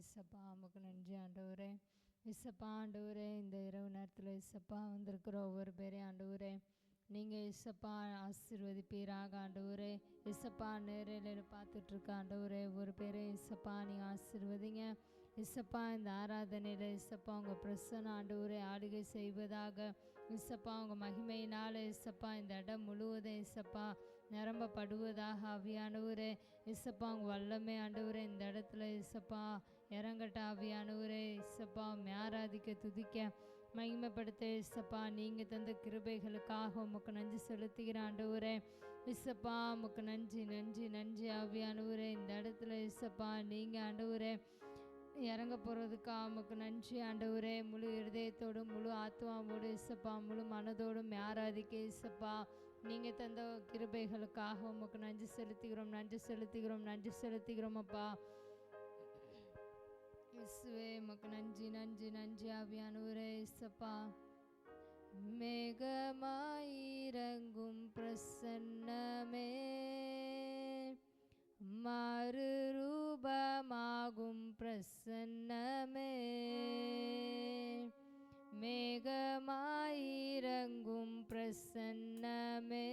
இசப்பா உமக்கு நன்றி ஆண்டவரே. இசப்பா ஆண்டவரே, இந்த இரவு நேரத்தில் இசப்பா வந்திருக்கிற ஒவ்வொரு பேரையும் ஆண்டவரே நீங்கள் இசப்பா ஆசீர்வதிப்பீராக ஆண்டவரே. இசப்பா நேரில் பார்த்துட்ருக்க ஆண்டவரே ஒவ்வொரு பேரையும் இசப்பா நீங்கள் ஆசீர்வதிங்க. இசப்பா இந்த ஆராதனையில் இசப்பா உங்கள் பிரசன்ன ஆண்டவரே ஆளுகை செய்வதாக. இசப்பா உங்கள் மகிமையினால் இசப்பா இந்த இடம் முழுவதும் இசப்பா நிரம்பப்படுவதாக ஆவியானவரே. இசப்பா உங்கள் வல்லமை ஆண்டவரே இந்த இடத்துல இசப்பா இறங்கட்ட ஆவியானவரே. இசப்பா ஆராதிக்க துதிக்க மகிமைப்படுத்த இசப்பா நீங்கள் தந்த கிருபைகளுக்காக உமக்கு நன்றி செலுத்துகிற ஆண்டவரே. இசப்பா உமக்கு நன்றி நன்றி நன்றி ஆவியானவரே. இந்த இடத்துல இசப்பா நீங்கள் ஆண்டவரே இறங்க போகிறதுக்காக உமக்கு நன்றி ஆண்டவரே. முழு இருதயத்தோடும் முழு ஆத்மாவோடு இசப்பா முழு மனதோடும் ஆராதிக்க இசப்பா நீங்கள் தந்த கிருபைகளுக்காக உமக்கு நன்றி செலுத்துகிறோம் நன்றி செலுத்துகிறோம் நன்றி செலுத்துகிறோம் அப்பா. இயேசுவே உமக்கு நன்றி நன்றி நன்றி ஆவியானவரே. இசப்பா மேகமாயிரங்கும் பிரசன்னமே மறுரூபமாகும் பிரசன்னமே மேகமாயிரங்கும் பிரசன்னமே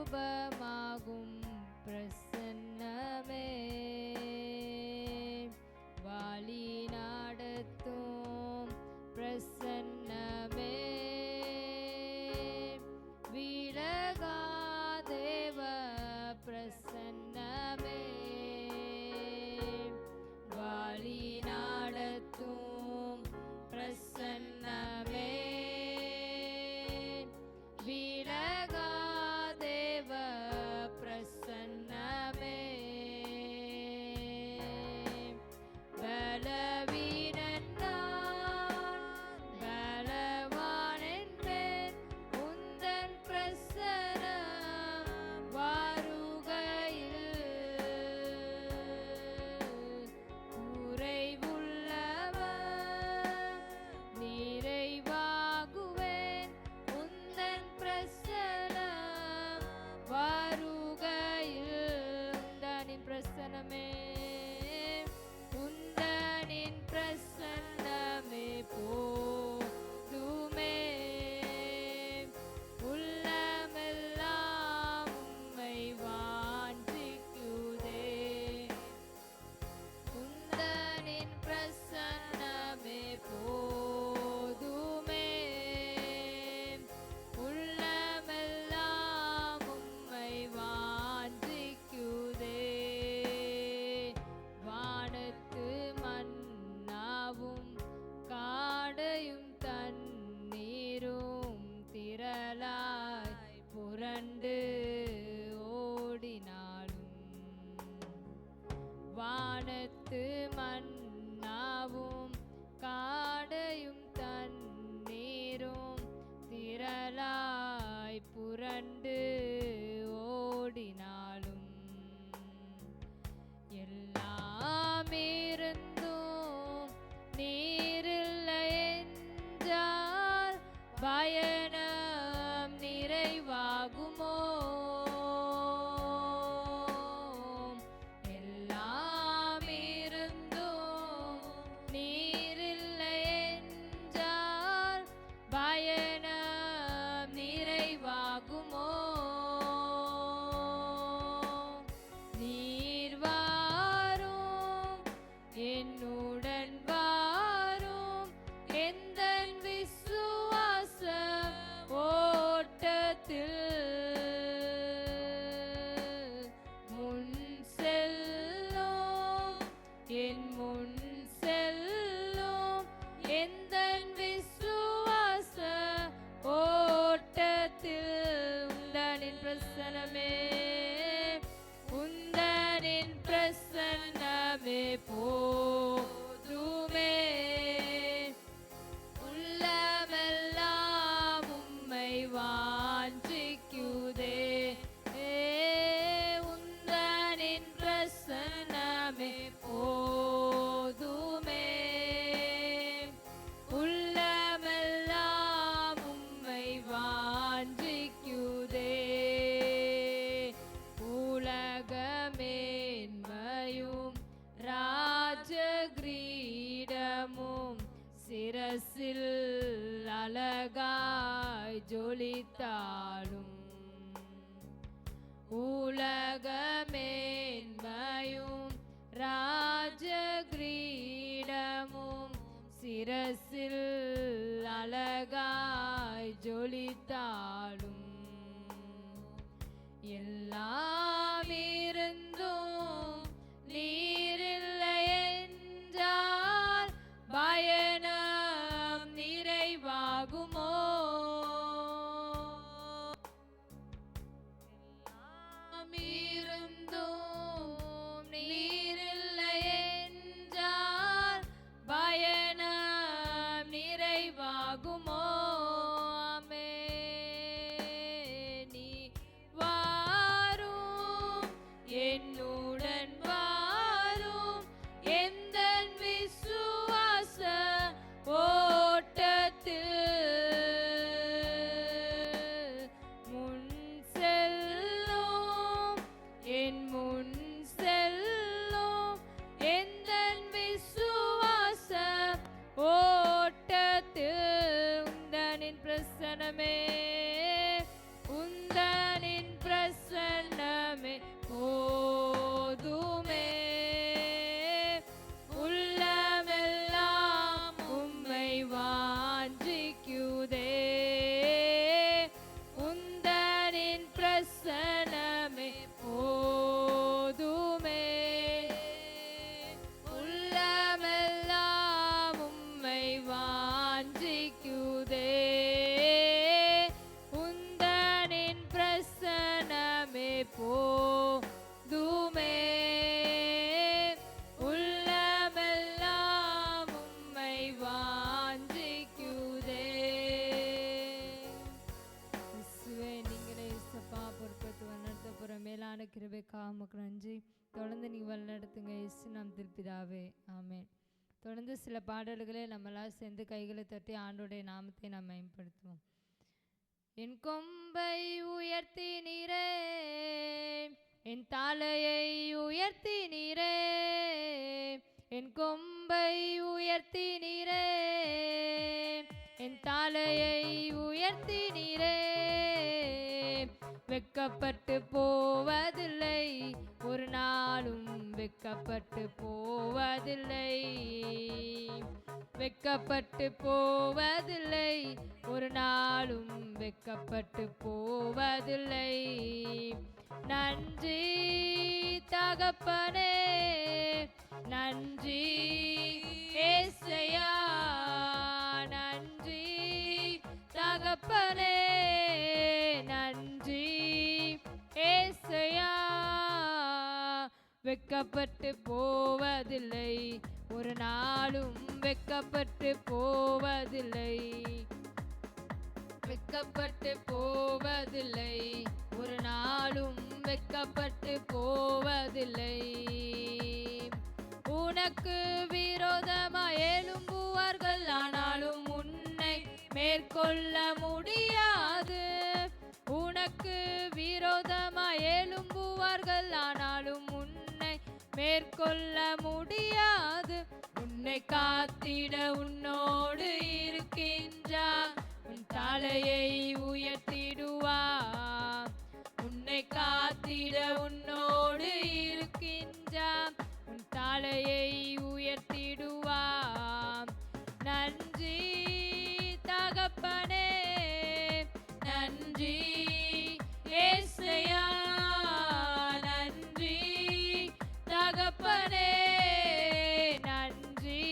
மறுரூபமாகும் பிரசன்னமே வாழி நடத்தும் பிரசன்னமே விலகாதேவ பிரசன்னமே வாழி நடத்தும் பிரசன்னமே விலகாதேவ பிரசன்னமே உந்தனின் பிரசன்னமே போதுமே உள்ளமெல்லாம் உம்மை வாஞ்சிக்குதே. உந்தனின் பிரசன்னமே போதுமே உள்ளமெல்லாம் உம்மை வாஞ்சிக்குதே. காடையும் தண்ணீரும் திரளாய் புரண்டு ஓடினாலும் வானத்து மன்னாவும் காடையும் தண்ணீரும் திரளாய் புரண்டு ஓடினாலும் எல்லாம் இருந்தும் நீரில்லை என்றால் பயணம் நிறைவாகுமோ? எல்லாம் இருந்தும் நீரில்லை என்றால் பயணம் நிறைவாகுமோ? நீர் வாரும் என்னுடன் வாரும் எந்தன் விசுவாச ஓட்டத்தில் முன் செல்லும் என் முன் செல்லும் எந்தன் விசுவாச ஓட்டத்தில் உந்தனின் பிரசன்னமே உந்தனின் பிரசன்னமே போதுமே உள்ளமெல்லாம் உம்மை வாஞ்சிக்குதே. உந்தனின் பிரசன்னமே போதுமே உள்ளமெல்லாம் உம்மை வாஞ்சிக்குதே. உலகமே சிரசில் அழகாய் ஜொலித்தாலும் உலகமேன்மையும் ராஜகிரீடமும் சிரசில் அழகாய் ஜொலித்தாலும் எல்லாம் இருந்தும் நீரில்லை என்றால் பயணம் நிறைவாகுமோ? எல்லாம் இருந்தும் நீரில்லை என்றால் பயணம் நிறைவாகுமோ? என்னுடன் வாரும் எந்தன் விசுவாச ஓட்டத்தில் முன் செல்லும் எந்தன் விசுவாச ஓட்டத்தில் உந்தனின் பிரசன்னமே போதுமே. உள்ளமெல்லாம் உம்மை வாஞ்சிக்குதே உந்தனின் பிரசன்னமே போதுமே. உள்ளமெல்லாம் உம்மை வாஞ்சிக்குதே உந்தனின் பிரசன்னமே போதுமே. உள்ளமெல்லாம் உம்மை வாஞ்சிக்குதே. இயேசுவே நீங்களே இயேசப்பா பொறுப்பேற்று வழிநடத்தப்புற மேலான கிருபைக்காக உமக்கு நன்றி. தொடர்ந்து நீ வழிநடத்துங்க இயேசு நாம் பிதாவே ஆமென். தொடர்ந்து சில பாடல்களை நம்மளால் சேர்ந்து கைகளை தட்டி ஆண்டோடைய நாமத்தை நாம் மேம்படுத்துவோம். என் கொம்பை உயர்த்தி நீரே என் தலையை உயர்த்தி நீரே என் கொம்பை உயர்த்தி நீரே என் தலையை உயர்த்தி நீரே. வெட்கப்பட்டு போவதில்லை ஒரு நாளும் வெட்கப்பட்டு போவதில்லை. வெட்கப்பட்டு போவதில்லை ஒரு நாளும் வெட்கப்பட்டு போவதில்லை. நன்றி தகப்பனே நன்றி ஏசையா நன்றி தகப்பனே நன்றி ஏசையா. வெட்கப்பட்டு போவதில்லை ஒரு நாளும் வெட்கப்பட்டு போவதில்லை. வெட்கப்பட்டு போவதில்லை ஒரு நாளும் வெட்கப்பட்டு போவதில்லை. உனக்கு விரோதமாய் எழும்புவார்கள் ஆனாலும் உன்னை மேற்கொள்ள முடியாது. உனக்கு விரோதமாய் எழும்புவார்கள் ஆனாலும் உன்னை மேற்கொள்ள முடியாது. உன்னை காத்திட உன்னோடு இருக்கின்றார் உன் தலையை உயர்த்திடுவார். உன்னை காத்திட உன்னோடு இருக்கின்றார் உன் தலையை உயர்த்திடுவார். நன்றி தகப்பனே நன்றி ஏசையா நன்றி தகப்பனே நன்றி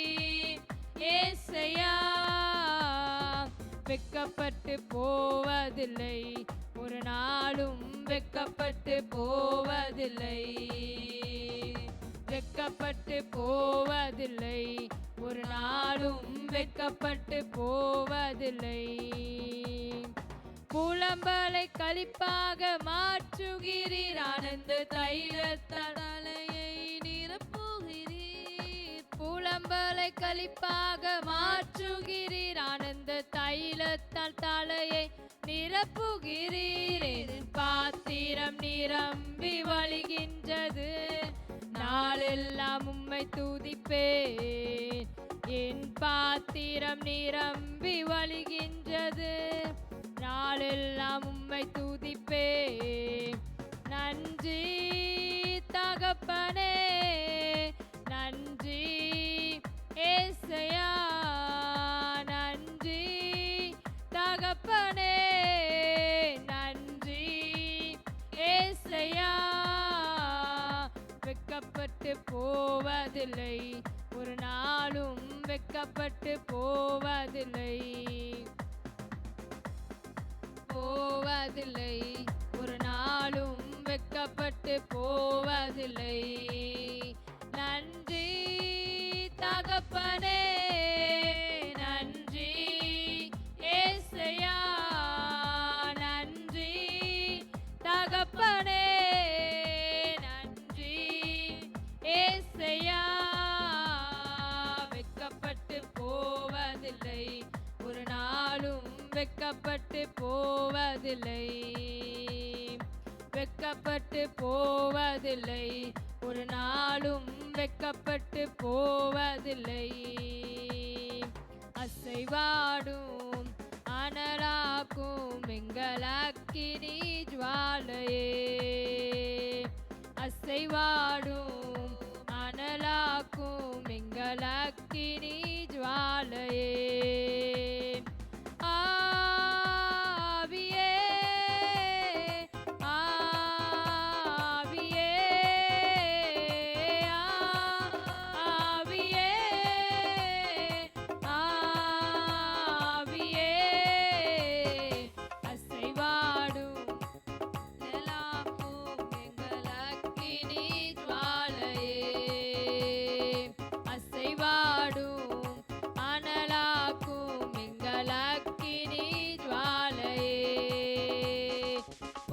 ஏசையா. வெட்கப்பட்டு போவதில்லை ஒரு நாளும் வெட்கப்பட்டு போவதில்லை. வெட்கப்பட்டு போவதில்லை ஒரு நாளும் வெட்கப்பட்டு போவதில்லை. புலம்பலை களிப்பாக மாற்றுகிறீர் ஆனந்த தைலத்தால் தலையை நிரப்புகிறீர். புலம்பலை களிப்பாக மாற்றுகிறீர் ஆனந்த தைலத்தால் தலையை நிரப்புகிறீர். பாத்திரம் நிரம்பி வழிகின்றது நாளெல்லாம் உம்மை துதிப்பேன். என் பாத்திரம் நிரம்பி வழிகின்றது. நாளெல்லாம் உம்மை துதிப்பே. நன்றி தகப்பனே, நன்றி ஏசையா, நன்றி தகப்பனே, நன்றி ஏசையா. வெட்கப்பட்டு போவதில்லை, ஒரு நாளும் வெட்கப்பட்டு போவதில்லை, போவதில்லை, ஒரு நாளும் வெட்கப்பட்டு போவதில்லை. நன்றி தகப்பனே, நன்றி ஏசையா, நன்றி தகப்பனே, நன்றி ஏசையா. வெட்கப்பட்டு போவதில்லை, ஒரு நாளும் வெட்கப்பட்டு போவதில்லை, வெட்கப்பட்டு போவதில்லை, ஒரு நாளும் வெட்கப்பட்டு போவதில்லை. அசைவாடும் அனலாக்கும் எங்கள் அக்கினி ஜுவாலையே, அசைவாடும் அனலாக்கும் எங்கள் அக்கினி ஜுவாலையே.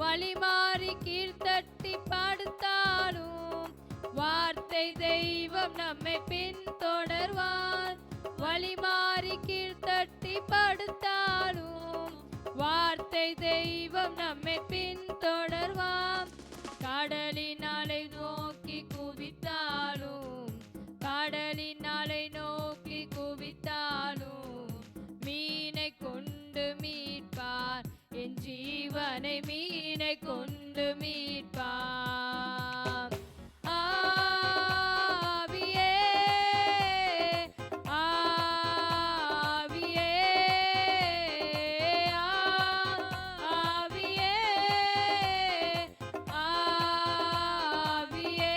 வழிமாறி கீழ்த்தட்டி படுத்தாலும் வார்த்தை தெய்வம் நம்மை பின்தொடர்வார். வழிமாறி கீழ்த்தட்டி படுத்தாலும் வார்த்தை தெய்வம் நம்மை பின்தொடர்வார். கடலினாலை நோக்கி குவித்தாலும், கடலினாலை நோக்கி குவித்தாலும் மீனை கொண்டு மீட்பார், என் ஜீவனை மீனை கொண்டு மீட்பார். ஆவியே, ஆவியே, ஆவியே, ஆவியே.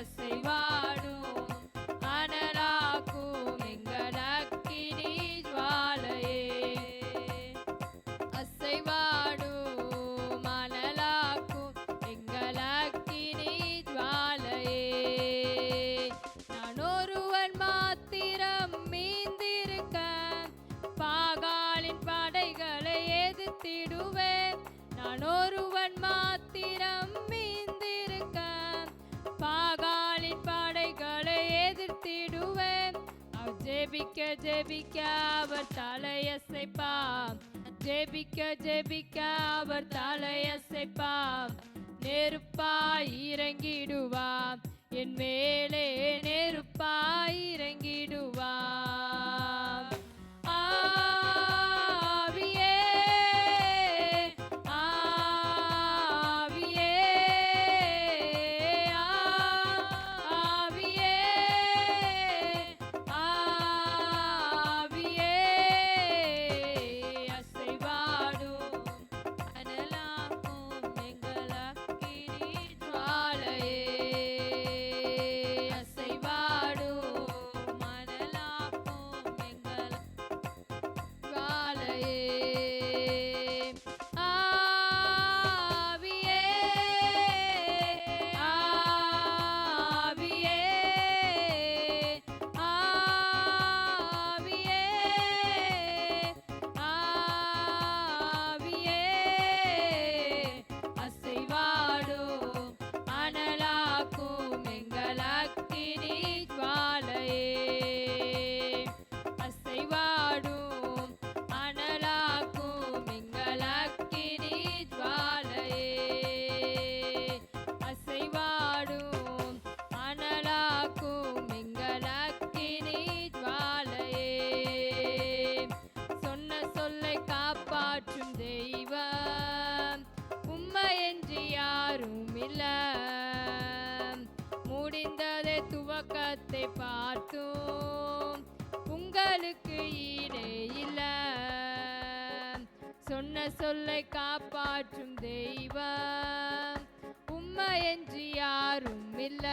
அசைவாடும் அனலாக்கும் எங்கள் அக்கினி ஜுவாலையே, அசைவாடும் அனலாக்கும் எங்கள் அக்கினி ஜுவாலையே. நான் ஒருவன் மாத்திரம் மீந்திருக்க பாகாலின் படைகளை எதிர்த்திடுவேன். நான் ஒருவன் மாத்திரம் மீந்திருக்க பாகாலின் படைகளை எதிர்த்திடுவேன். அவர் ஜெபிக்க ஜெபிக்க அவர் தலையசைப்பார், ஜெபிக்க ஜெபிக்க அவர் தலையசைப்பார். நெருப்பாய் இறங்கிடுவார், என் மேலே நெருப்பாய் இறங்கிடுவார். ஆவியே, ஆவியே, ஆவியே, ஆவியே. அசைவாடும் அனலாக்கும் எங்கள் அக்கினி ஜுவாலையே, அசைவாடும் அனலாக்கும் முடிந்ததே துவக்கத்தை பார்த்தும் உங்களுக்கு ஈடே இல்ல. சொன்ன சொல்லை காப்பாற்றும் தெய்வம் உம்மையன்றி யாரும் இல்ல.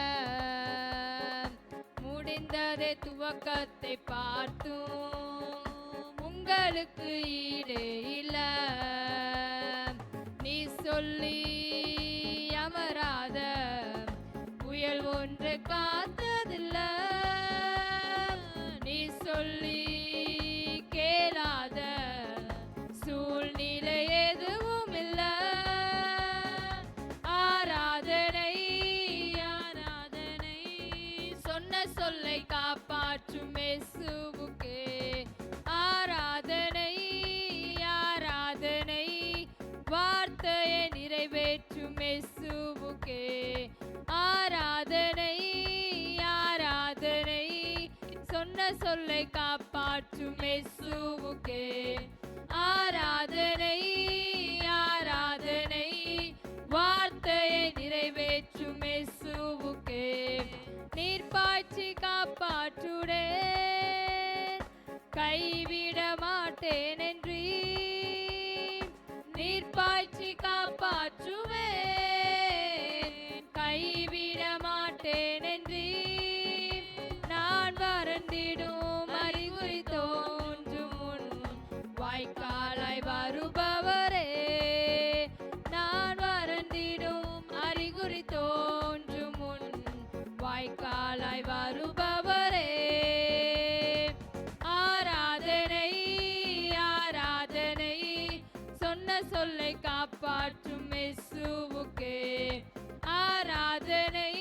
முடிந்ததே துவக்கத்தை பார்த்தும் உங்களுக்கு ஈடே இல்ல. நீ சொல்லி அமராத புயல் ஒன்று காத்ததில்ல. நீ சொல்லி கேளாத சூழ்நிலை எதுவும் இல்ல. ஆராதனை ஆராதனை சொன்ன சொல்லை காப்பாற்றும் இயேசுவுக்கே. ஆராதனை ஆராதனை வார்த்தையை நிறைவேற்றும் இயேசுவுக்கே. ஆராதனை ஆராதனை சொன்ன சொல்லை காப்பாற்றும் இயேசுவுக்கே. ஆராதனை ஆராதனை வார்த்தையை நிறைவேற்றும் இயேசுவுக்கே. நீர் பாய்ச்சி காப்பாற்றுடே கைவிட மாட்டேன் என்று. நீர் பாய்ச்சி காப்பாற்றுவே கைவிட மாட்டேன் என்று. நான் வறண்டிடும் அறிகுறி தோன்றும் முன் வாய்க்காலாய் வருபவரே. நான் வறண்டிடும் அறிகுறி தோன்றும் முன் வாய்க்காலாய் வருபவரே. ஆராதனை ஆராதனை சொன்ன சொல்லை காப்பாற்றும் இயேசுவுக்கே. ஆராதனை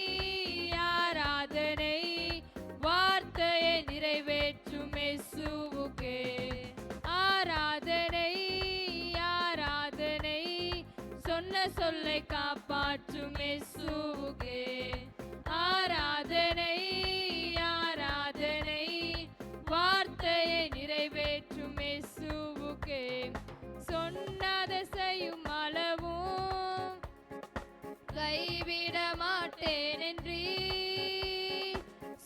ஆராதனை வார்த்தையை நிறைவேற்றும் இயேசுவுக்கே. ஆராதனை ஆராதனை சொன்ன சொல்லை காப்பாற்றும் இயேசுவுக்கே. ஆராதனை ஆராதனை வார்த்தையை நிறைவேற்றும் இயேசுவுக்கே. சொன்னதை செய்யும் அளவும் கைவிட மாட்டேன் என்று.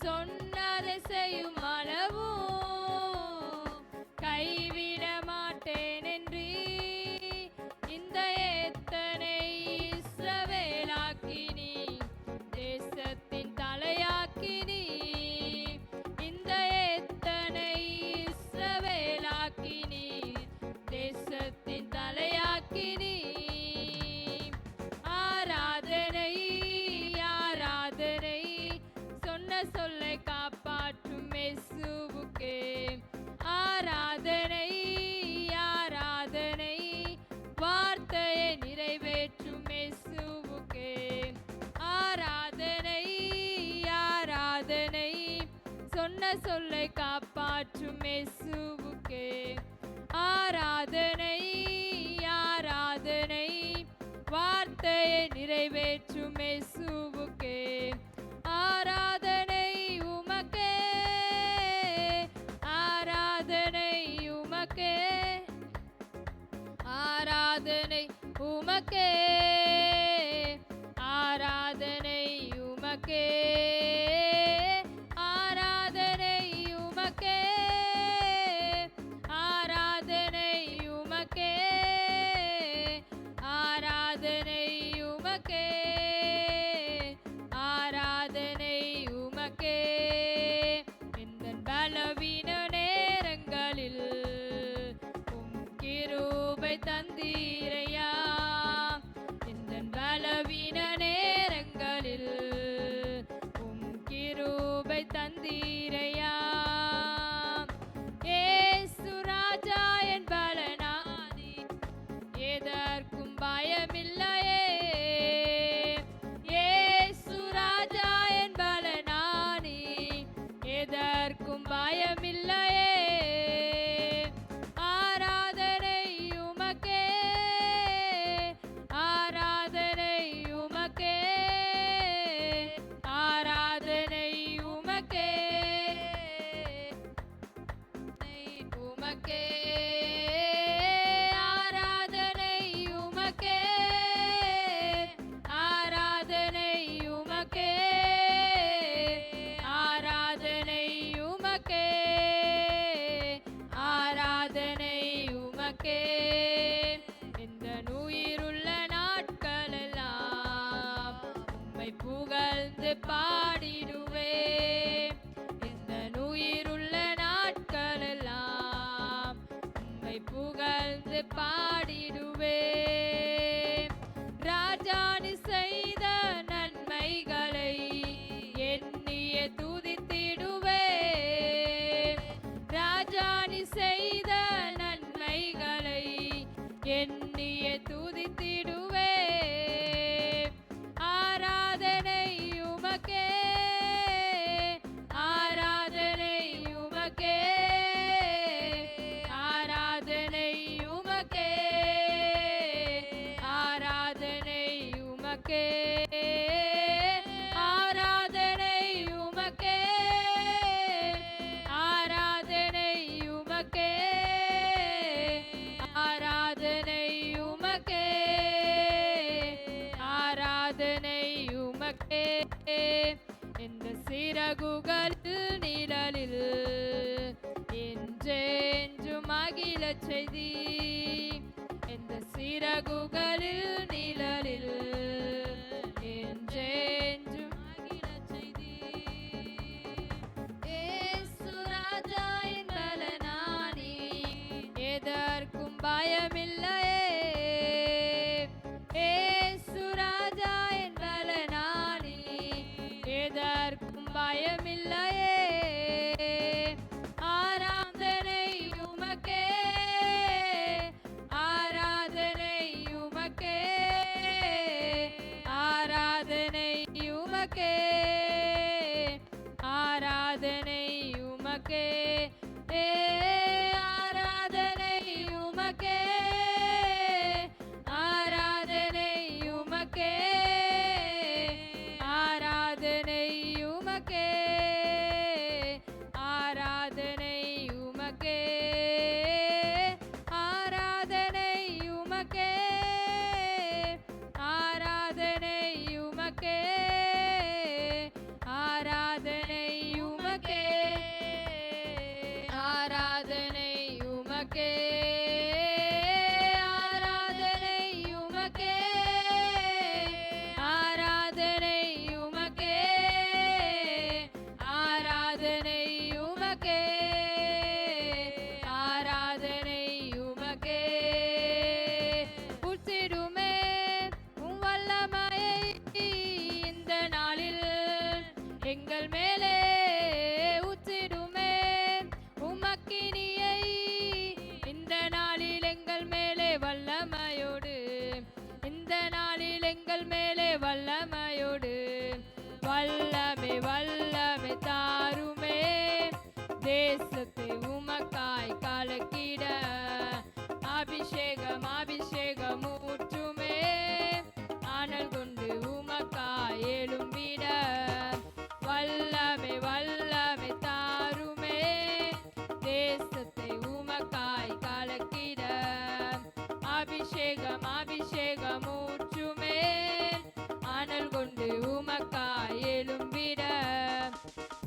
சொன்னதை செய்யும் அளவும் கைவிட மாட்டேன் என்று. இந்த எத்தனை இஸ்ரவேலாக்கினி தேசத்தின் தலையாக்கினி. இந்த எத்தனை இஸ்ரவேலாக்கினி தேசத்தின் தலையாக்கினி. ஆராதனை ஆராதனை சொன்ன சொல்லை காப்பாற்றும் இயேசுவுக்கே. ஆராதனை ஆராதனை வார்த்தையை நிறைவேற்றும் இயேசுவுக்கே. ஆராதனை ஆராதனை சொன்ன சொல்லை காப்பாற்றும் இயேசுவுக்கே. ஆராதனை ஆராதனை வார்த்தையை நிறைவேற்றும் இயேசுவுக்கே. ஆராதனை உமக்கே. ஆராதனை உமக்கே. ஆராதனை உமக்கே. ஆராதனை உமக்கே. ஆராதனை உமக்கே. ஆராதனை உமக்கே. ஆராதனை உமக்கே. ஆராதனை உமக்கே. இந்த பலவீன நேரங்களில் உம் கிருபை தந்தீரையா. இந்த பலவீன நேரங்களில் உம் கிருபை தந்தீரையா. ஏசு ராஜா என் பலனாதி எதற்கும் பயமில்லையே. பாடிடுவேன். இந்த உயிருள்ள நாட்களெல்லாம் உம்மை புகழ்ந்து பாடிடுவேன். ராஜா நீ செய்த நன்மைகளை எண்ணியே துதித்திடுவேன். ராஜா நீ செய்த நன்மைகளை எண்ணியே துதித்திடுவேன். ஆராதனை உமக்கே, ஆராதனை உமக்கே, ஆராதனை உமக்கே, ஆராதனை உமக்கே, ஆராதனை உமக்கே, ஆராதனை உமக்கே, ஆராதனை உமக்கே, ஆராதனை உமக்கே. இந்த சிறகுகளில் நிழலில் என்றென்றும் மகிழச் செய்தி. இந்த சிறகுகளில் நிழலில் என்றென்றும் மகிழச் செய்தி. இயேசு ராஜா என் பலனானி, எதற்கும் பயமில்லையே. இயேசு ராஜா என் பலனானி, எதற்கும் பயமில்லையே. ஆராதனை உமக்கே, ஆராதனை உமக்கே, ஆராதனை உமக்கே, ஆராதனை உமக்கே, ஆராதனை உமக்கே, ஆராதனை உமக்கே, ஆராதனை உமக்கே, ஆராதனை உமக்கே, ஆராதனை உமக்கே, ஆராதனை உமக்கே, ஆராதனை உமக்கே, ஆராதனை உமக்கே, ஆராதனை உமக்கே, ஆராதனை உமக்கே, ஆராதனை உமக்கே, ஆராதனை உமக்கே. புற்றிடுமே உம் வல்லமையை இந்த நாளில் எங்கள் மேலே ஊற்றிடுமே. உமக்கினியை இந்த நாளில் எங்கள் மேலே வல்லமையோடு, இந்த நாளில் எங்கள் மேலே வல்லமையோடு, வல்லமை வல்லமை தாருமே. தேசத்தை உமக்காய் கலக்கிட அபிஷேகம் அபிஷேகம் ஊற்றுமே. ஆனல் கொண்டு உமக்காய் எழும்பிட வல்லமை வல்லமை தாருமே. தேசத்தை உமக்காய் கலக்கிட அபிஷேகம் அபிஷேகம் ஊற்றுமே. ஆனல் கொண்டு உமக்காய் எழும்பிட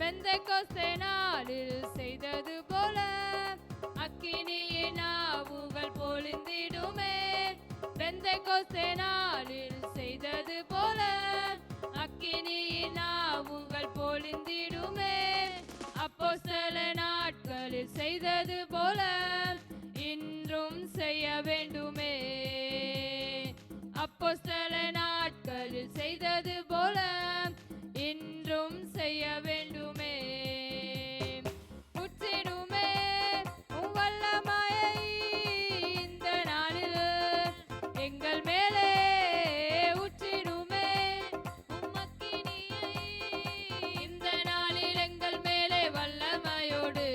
பெந்தெக்கோஸ்தே நாளில் செய்தது போல அக்கினியின் நாவுகள் பொழிந்திடுமே. பெந்தெக்கோஸ்தே நாளில் செய்தது போல அக்கினியின் நாவுகள் பொழிந்திடுமே. அப்போஸ்தல நாட்களில் செய்தது போல இன்றும் செய்ய வேண்டுமே. அப்போஸ்தல நாட்களில் செய்தது போல இன்றும் செய்ய வேண்டுமே. புற்றிடுமே உம் வல்லமையை இந்த நாளில் எங்கள் மேலே ஊற்றிடுமே. உமக்கினியை இந்த நாளில் எங்கள் மேலே வல்லமையோடு,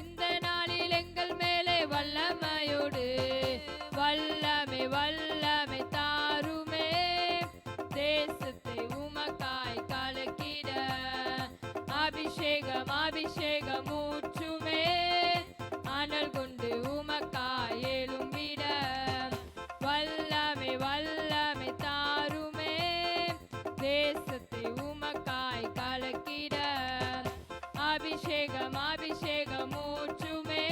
இந்த நாளில் எங்கள் மேலே வல்லமையோடு, வல்லமை வல்லமை தாருமே. தேசத்தை உமக்காய் கலக்கிட அபிஷேகம் அபிஷேகம் ஊற்றுமே. ஆனல் கொண்டு உமக்காய் எழும்பிட வல்லமை வல்லமை தாருமே. தேசத்தை உமக்காய் கலக்கிட அபிஷேகம் அபிஷேகம் ஊற்றுமே.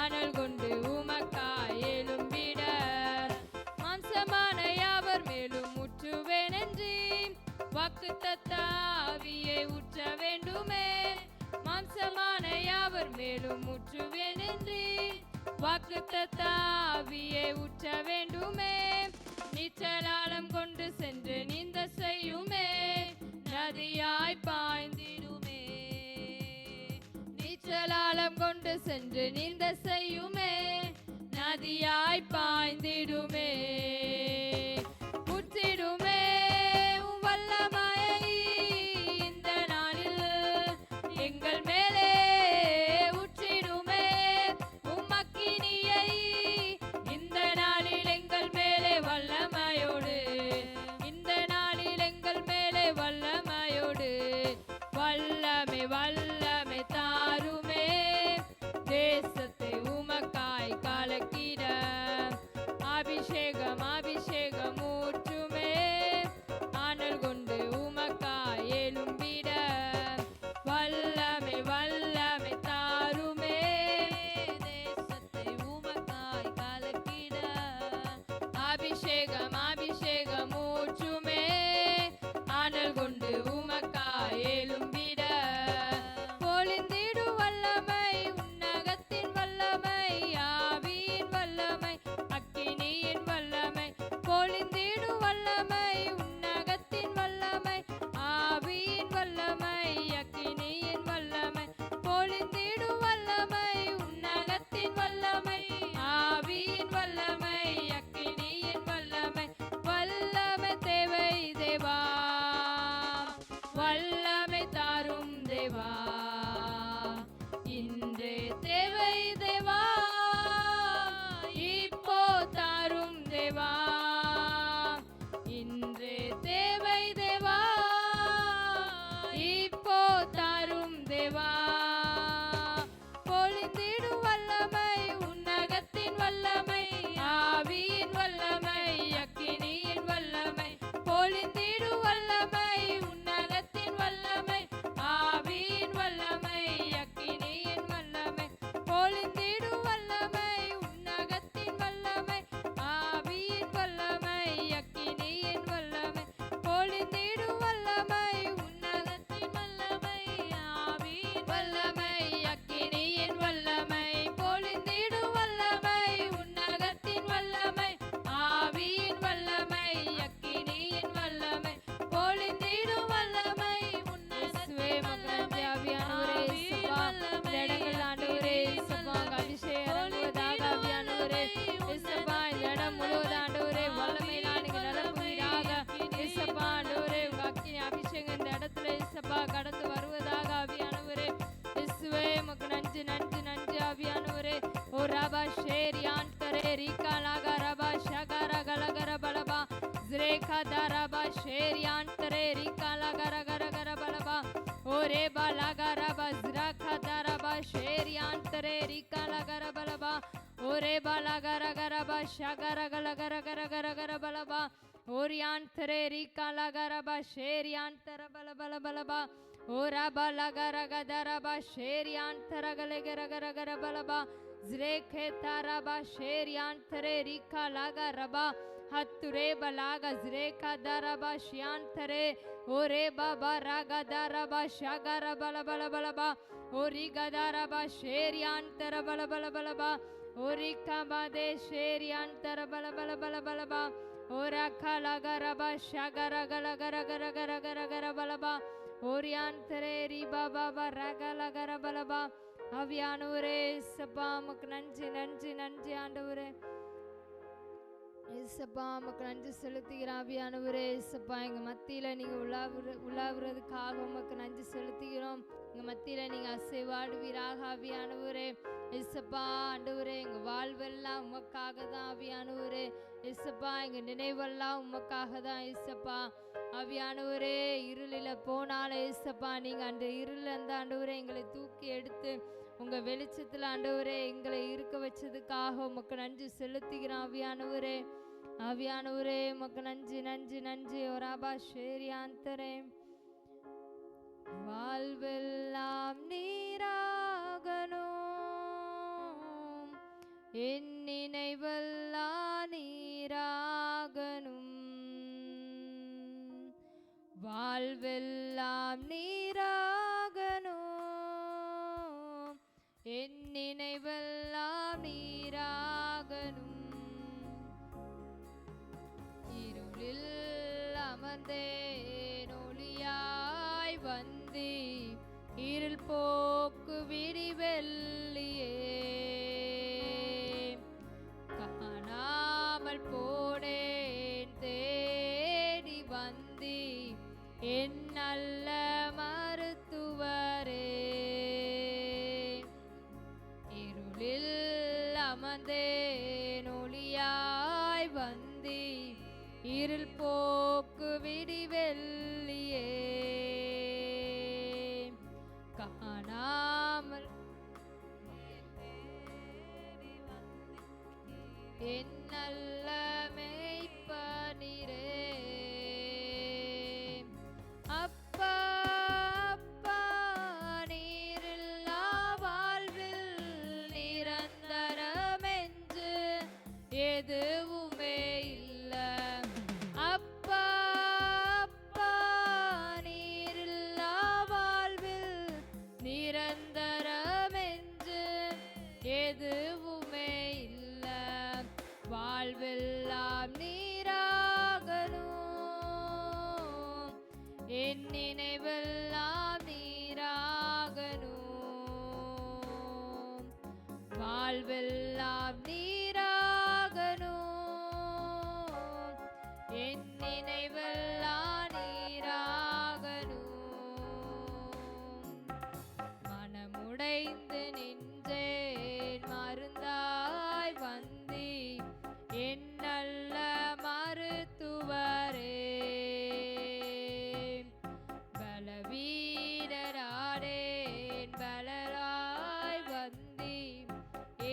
ஆனல் கொண்டு உமக்காய் எழும்பிட மாம்சமான யாவர் மேலும் ஊற்றுவேன் என்று வாக்குத்தத்த ஆவியை ஊற்ற வேண்டுமே, மாம்சமான யாவர் மேலும் ஊற்றுவேன் என்று. வாக்குத்தத்த ஆவியை ஊற்ற வேண்டுமே, நீச்சலாலம் கொண்டு சென்று நீந்த செய்யுமே, நதியாய் பாய்ந்திடுமே. நீச்சலாலம் கொண்டு சென்று நீந்த செய்யுமே, நதியாய் பாய்ந்திடுமே. ஊற்றிடுமே உம் வல்லமையை இந்த நாளில் எங்கள் மேலே, ஊற்றிடுமே உம் அக்கினியை இந்த நாளில் எங்கள் மேலே வல்லமையோடு, இந்த நாளில் எங்கள் மேலே வல்லமையோடு. வல்லமை வல்லமை தாருமே, தேசத்தை உமக்காய் கலக்கிட. அபிஷேகம் அபிஷேகம் ஊற்றுமே, ஆனல் கொண்டு உமக்காய் எழும்பிட. வல்லமை வல்லமை தாருமே, தேசத்தை உமக்காய் கலக்கிட. அபிஷேகம் அபிஷேகம் ஊற்றுமே, ஆனல் கொண்டு உமக்காய் எழும்பிட. பொழிந்திடு வல்லமை உன்னகத்தின் வல்லமை, ஆவியின் வல்லமை அக்கினியின் வல்லமை. பொழிந்திடு வல்லமை உன்னகத்தின் வல்லமை, ஆவியின் வல்லமை அக்கினியின் வல்லமை. பொழிந்திடு வல்லமை உன்னகத்தின் வல்லமை, ஆவியின் வல்லமை அக்கினியின் வல்லமை. வல்லமை தேவை தேவா, வல்லமை தாரும் தேவா, இன்றே தேவை தேவா, இப்போ தாரும் தேவா, இன்றே தேவை தேவா, இப்போ தாரும் தேவா. பொழிந்திடு வல்லமை உன்னகத்தின் வல்லமை, ஆவியின் வல்லமை அக்கினியின் வல்லமை. பொழிந்திடு வல்லமை உன்னகத்தின் வல்லமை, ஆவியின் வல்லமை அக்கினியின் வல்லமை. பொழிந்திடு வல்லமை உன்னகத்தின் வல்லமை, ஆவியின் வல்லமை அக்கினியின் வல்லமை. பொழிந்திடு வல்லமை உன்னகத்தின் வல்லமை, ஆவியின் வல்லமை அக்கினியின் வல்லமை. பொழிந்திடு வல்லமை உன்னகத்தின் வல்லமை, ஆவியின் வல்லமை அக்கினியின் வல்லமை. பொழிந்திடு வல்லமை உன்னதத்தின் வல்லமை, ஆவியானவரே இயேசுப்பா, இந்த இடங்கள் ஆண்டவரே இயேசுப்பா அபிஷேகம் இறங்குவதாக. ஆவியானவரே இயேசுப்பா, இந்த இடம் முழுவதும் ஆண்டவரே வல்லமையினால் நீங்க நிரப்புவீராக. இயேசுப்பா ஆண்டவரே உங்க அக்கினி அபிஷேகம் இந்த இடத்துல இயேசுப்பா கடந்து வருவதாக. ஆவியானவரே இயேசுவே உமக்கு நன்றி நன்றி நன்றி. ஆவியானவரே ஓ ரபா ஷேரியான் தரே ரீகா லாகா ரபா ஷகர கலகர பலபா ஜ்ரேகா தரபா ஷேரியான் தரே ரீகா லாகர கர கர பலபா ஓரே பாலாகா ரபா ஜ்ராகா தரபா ஷேரியான் தரே ரீகா லாகர பலபா ஓரே பாலாகா ரகரபா ஷகர கலகர கர கர கர பலபா ஓரியான் தரே ரீகா லாகா ரபா ஷேரியான் தர பல பல பலபா ஓரா பாலாகா ரகதரபா ஷேரியான் தர கலகர கர கர பலபா ஜ்ரேகே தரபா ஷேரியான் தரே ரீகா லாகா ரபா ஹத்துரே பலாகா ஜ்ரேகா தரபா ஷியான் தரே ஓரே பாபா ராகா தரபா ஷகர பல பல பலபா ஓரி கதரபா ஷேரியான் தர பல பல பலபா ஓரி கபாதே ஷேரியான் தர பல பல பல பலபா ஓரா கலகா ரபா ஷகர கலகர கர கர கர கர பலபா ஓரியான் தரே ரி பாபா ரகல கர பலபா. ஆவியானவரே இயேசுப்பா உமக்கு நன்றி நன்றி நன்றி. ஆண்டவரே இயேசுப்பா உமக்கு நன்றி செலுத்துகிறோம். ஆவியானவரே இயேசுப்பா எங்கள் மத்தியில் நீங்கள் உலாவுறதுக்காக உமக்கு நன்றி செலுத்துகிறோம். எங்கள் மத்தியில் நீங்கள் அசைவாடுவீராக. ஆவியானவரே இயேசுப்பா ஆண்டவரே எங்கள் வாழ்வெல்லாம் உமக்காக தான். ஆவியானவரே இயேசுப்பா எங்கள் நினைவெல்லாம் உமக்காக தான். இயேசுப்பா ஆவியானவரே இருளில் போனாலும் இயேசுப்பா நீங்கள் அந்த இருளில் அந்த ஆண்டவரே எங்களை தூக்கி எடுத்து உங்கள் வெளிச்சத்தில் ஆண்டவரே எங்களை இருக்க வச்சதுக்காக உமக்கு நன்றி செலுத்துகிறோம். ஆவியானவரே ஆவியானவரே உமக்கு நன்றி நன்றி நன்றி. ஒராபா ஷேரியாந்தரே வாழ்வெல்லாம் நீராகணும், என் நினைவெல்லாம் நீராகணும். வாழ் வாழ்வெல்லாம் நீராகணும், என் நினைவெல்லாம் நீராகணும். இருளில் அமர்ந்தேன் ஒளியாய் வந்தி, இருள் போக்கு விடிவெள்ளியே. காணாமல் போனேன் தேடி வந்தி, என் நல்ல மருத்துவரே. இருளில் அமர்ந்தேன் ஒளியாய் வந்தி, இருள் போக்கு விடிவெள்ளியே. காணாமல் என் நல்ல மேய்ப்பனிரே. அப்பா அப்பா நீரில்லா வாழ்வில் நிரந்தரமென்று எதுவுமே இல்ல. அப்பா அப்பா நீரில்லா வாழ்வில் நிரந்தரமென்று எதுவுமே இல்ல. வாழ்வெல்லாம் நீராகணும், என் நினைவெல்லாம் நீராகணும். வாழ்வெல்லாம் நீராகணும், என் நினைவெல்லாம் நீராகணும். மனமுடைந்து நின்றேன் மருந்தாய் வந்தி, என் நல்ல மருத்துவரே. பலவீனரானேன் பலராய் வந்தி,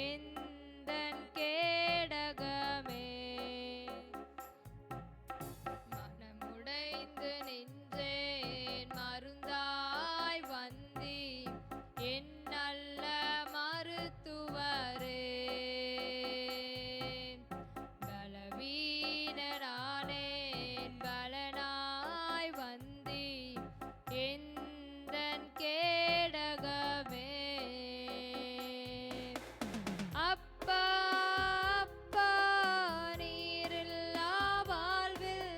எந்தன் கேடகமே. மனமுடைந்து நின்றேன் மருந்தாய் வந்தி, என் நல்ல மருத்துவரே. பலவீனரானேன் பலனாய் வந்தி, எந்தன் கேடகமே. அப்பா அப்பா நீரில்லா வாழ்வில்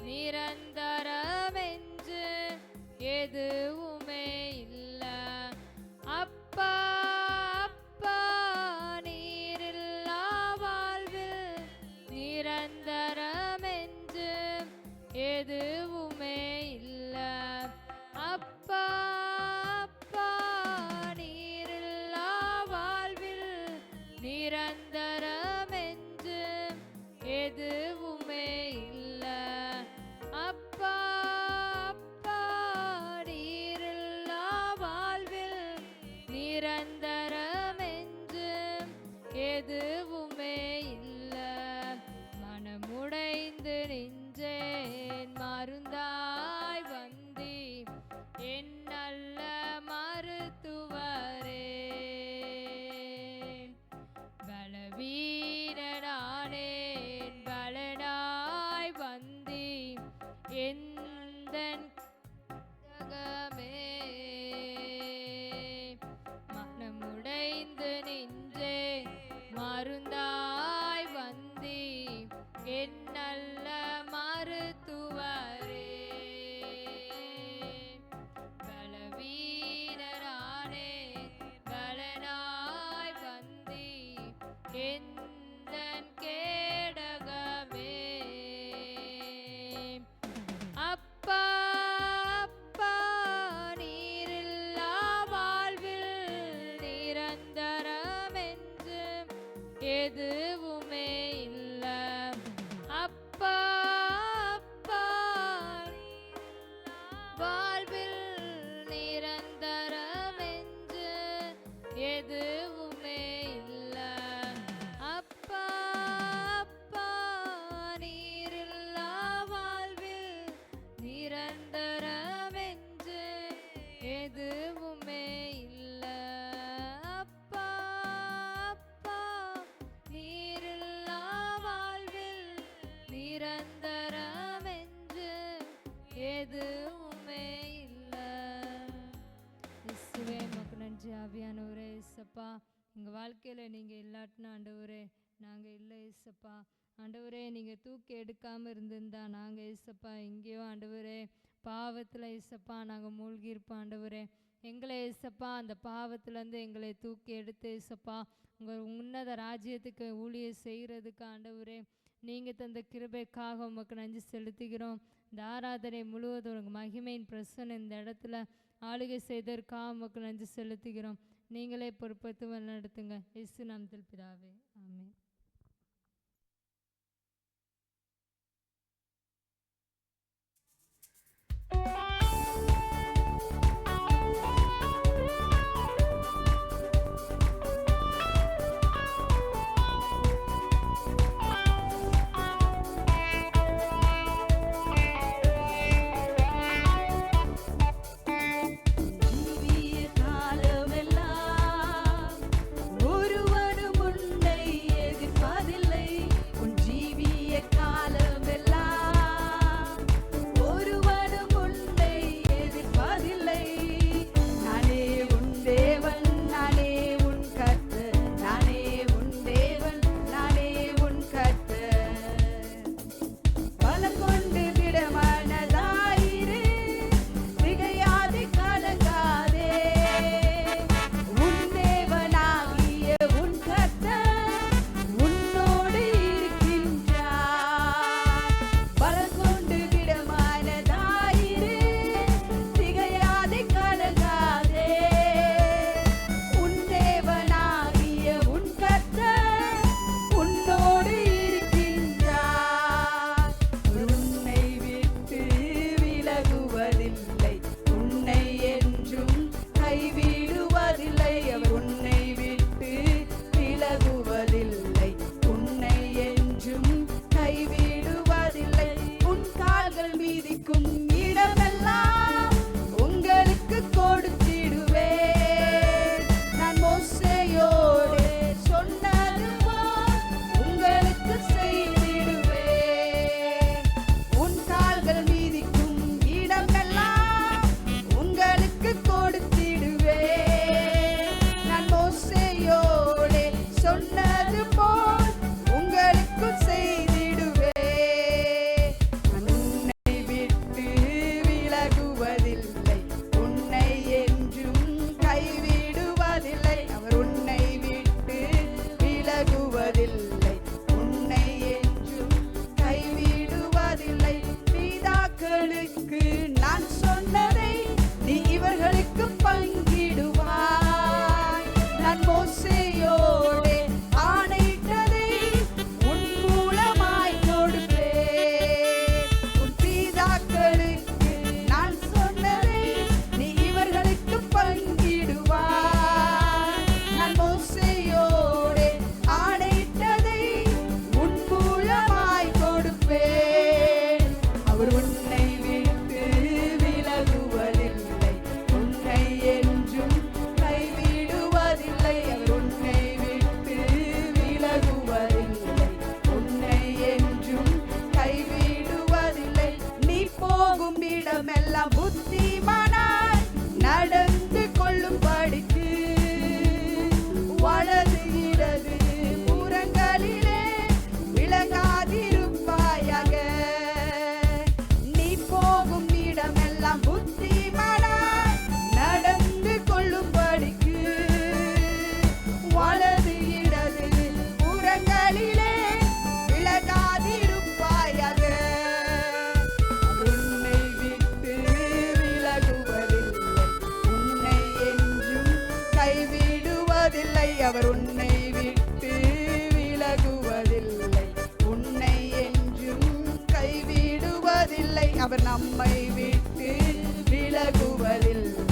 நிரந்தரமென்று எதுவுமே இல்ல. அப்பா அப்பா நீரில்லா வாழ்வில் நிரந்தரமென்று எதுவுமே இல்ல. அப்பா அப்பா நீரில்லா வாழ்வில் நிரந்தரமென்று எதுவுமே இல்ல. அப்பா அப்பா நீரில்லா வாழ்வில் நிரந்தரமென்று எதுவுமே இல்ல. மனமுடைந்து நின்றேன் மருந்தாய் வந்தி, என் நல்ல மருத்துவரே. பலவீனரானேன் பலனாய் வந்தி, எந்தன் கேடகமே. மனமுடைந்து நின்றேன் மருந்தாய் வந்தி, என் நல்ல மருத்துவரே. பலவீனரானேன் பலனாய் வந்தி, எந்தன் கேடகமே. அப்பா அப்பா நீரில்லா வாழ்வில் நிரந்தரமென்று எதுவுமே இல்ல. அப்பா அப்பா வாழ்வில் நிரந்தரமென்று எதுவுமே இல்ல. அப்பா அப்பா நீரில்லா வாழ்வில் நிரந்தரமென்று எதுவுமே இல்ல. அப்பா அப்பா நீரில்லா வாழ்வில் நிரந்தரமென்று எதுவும் ஆண்டவரேப்பா, எங்கள் வாழ்க்கையில் நீங்கள் இல்லாட்டினா ஆண்டவரே நாங்கள் இல்லை ஏசப்பா. ஆண்டவரே நீங்கள் தூக்கி எடுக்காமல் இருந்திருந்தா நாங்கள் ஏசப்பா எங்கேயோ ஆண்டவரே பாவத்தில் ஏசப்பா நாங்கள் மூழ்கியிருப்போம் ஆண்டவரே. எங்களை ஏசப்பா அந்த பாவத்திலேருந்து எங்களை தூக்கி எடுத்து ஏசப்பா உங்கள் உன்னத ராஜ்யத்துக்கு ஊழியம் செய்கிறதுக்கு ஆண்டவரே நீங்கள் தந்த கிருபைக்காக உமக்கு நன்றி செலுத்துகிறோம். இந்த ஆராதனை முழுவதும் உங்கள் மகிமையின் பிரசன்னம் இந்த இடத்துல ஆளுகை செய்ததற்காக உமக்கு நன்றி செலுத்துகிறோம். நீங்களே பொறுப்பேற்று வழிநடத்துங்க. இயேசு நாமத்தில் பிதாவே, ஆமென். அவர் உன்னை விட்டு விலகுவதில்லை, உன்னை என்றும் கைவிடுவதில்லை. அவர் நம்மை விட்டு விலகுவதில்லை.